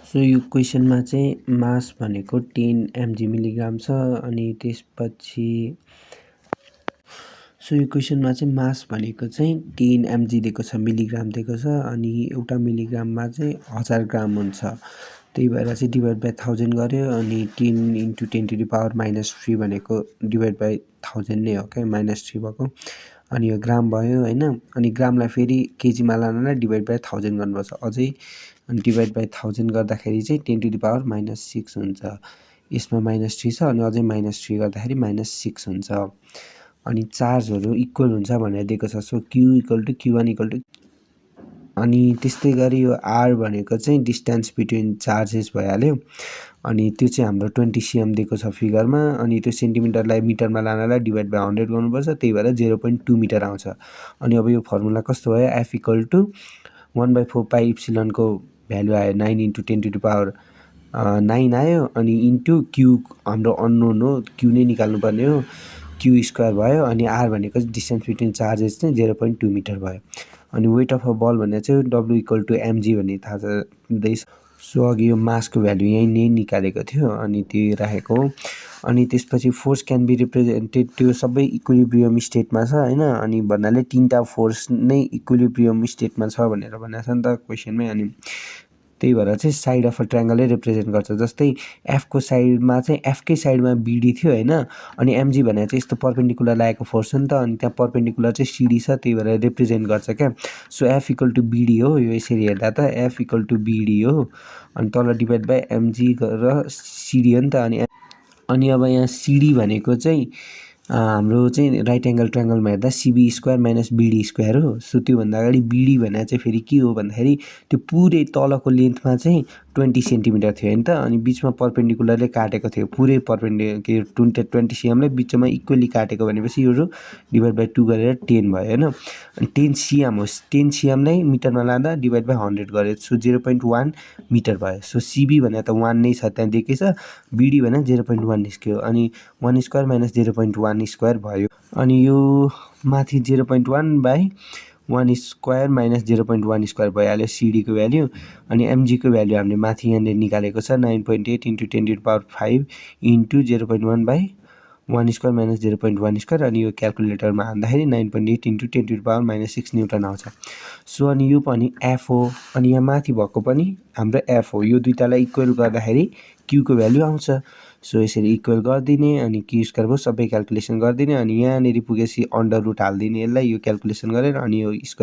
So यो क्वेसनमा चाहिँ मास भनेको 10 mg मिलिग्राम छ अनि त्यसपछि सो यो क्वेसनमा चाहिँ मास भनेको चाहिँ 10 mg दिएको छ मिलिग्राम दिएको छ अनि एउटा मिलिग्राममा चाहिँ 1000 ग्राम हुन्छ। त्यही भएर चाहिँ डिभाइड बाई 1000 गर्यो अनि 10 इन्टु 10⁻³ भनेको डिभाइड बाई 1000 नै हो क्या -3 भएको। अनि यो ग्राम भयो होइन। अनि ग्रामलाई फेरि केजीमा लानलाई डिभाइड बाई 1000 गर्नुपर्छ अझै। अनि डिभाइड बाई 1000 गर्दाखेरि चाहिँ 10⁻⁶ हुन्छ। यसमा -3 छ अनि अझै -3 गर्दाखेरि -6 हुन्छ। अनि चार्जहरू इक्वल हुन्छ भनेर दिएको छ। सो Q = Q1 = अनि त्यस्तै गरी यो R भनेको चाहिँ डिस्टेन्स बिट्विन चार्जेस भइहाल्यो। अनि त्यो चाहिँ हाम्रो 20 cm दिएको छ फिगरमा। अनि त्यो सेन्टिमिटरलाई मिटरमा लानलाई डिभाइड बाई 100 गर्नुपर्छ। त्यही भएर 0.2 मिटर आउँछ। अनि अब यो फर्मुला कस्तो भयो F = 1/4 पाइ एप्सिलन को भ्यालु आयो 9 इन्टु 10⁻9 आयो अनि इन्टु Q हाम्रो अननोन हो Q नै निकाल्नुपर्ने हो Q² भयो। अनि R भनेको डिस्टेन्स बिट्विन चार्जेस चाहिँ 0.2 मिटर भयो। अनि वेट अफ अ बल भन्ने चाहिँ W = mg भन्ने थाहा छँदैछ। सो अघि यो मासको भ्यालु यहीँ नै निकालेको थियो अनि त्यो राखेको हो। अनि त्यसपछि फोर्स क्यान बी रिप्रेजेन्टेड त्यो सबै इक्विलिब्रियम स्टेटमा छ होइन। अनि भन्नाले 3टा फोर्स नै इक्विलिब्रियम स्टेटमा छ भनेर भनेको छ नि त क्वेसनमै। अनि त्यही भएर चाहिँ साइड अफ अ ट्रायङ्गलै रिप्रेजेन्ट गर्छ। जस्तै एफको साइडमा चाहिँ एफकै साइडमा बिडी थियो होइन। अनि एमजी भनेर चाहिँ यस्तो पर्पेन्डिकुलर लागेको फोर्स हो नि त। अनि त्यहाँ पर्पेन्डिकुलर चाहिँ सिडी छ त्यही भएर रिप्रेजेन्ट गर्छ क्या। सो F = बिडी हो यो यसरी हेर्दा त F = बिडी हो। अनि तल डिभाइड बाई एमजी र सिडी हो नि त। अनि अब यहाँ सिडी भनेको चाहिँ हाम्रो चाहिँ राइट एङ्गल ट्रायङ्गलमा हेर्दा CB² - BD² हो। सो त्योभन्दा अगाडि बिडी भनेर चाहिँ फेरि के हो भन्दाखेरि त्यो पुरै तलको लेन्थमा चाहिँ 20 सेन्टिमिटर थियो होइन त। अनि बिचमा पर्पेन्डिकुलरले काटेको थियो पुरै 20 cmलाई बिचमा इक्वली काटेको भनेपछि यो डिभाइड बाई 2 गरेर 10 भयो होइन। अनि 10 cm होस् 10 cmलाई मिटरमा लाँदा डिभाइड बाई 100 गर्यो। सो 0.1 मिटर भयो। सो CB भनेर त 1 नै छ त्यहाँ दिएकै छ। BD भनेर 0.1 निस्क्यो। अनि 1² - 0.1² भयो। अनि यो माथि 0.1/1² - 0.1² भइहाल्यो सिडीको भ्याल्यु। अनि एमजीको भ्याल्यु हामीले माथि यहाँनिर निकालेको छ 9.8 इन्टु 10⁵ इन्टु 0.1/1² - 0.1²। अनि यो क्यालकुलेटरमा हाल्दाखेरि 9.8 इन्टु 10⁻⁻6 न्युटन आउँछ। सो अनि यो पनि एफ हो। अनि यहाँ माथि भएको पनि हाम्रो एफ हो। यो दुईटालाई इक्वल गर्दाखेरि क्यूको भ्याल्यु आउँछ। सो यसरी इक्वल गरिदिने अनि Q² भयो सबै क्यालकुलेसन गरिदिने अनि यहाँनिर पुगेपछि अन्डर रुट हालिदिने यसलाई यो क्यालकुलेसन गरेर अनि यो स्क्वायर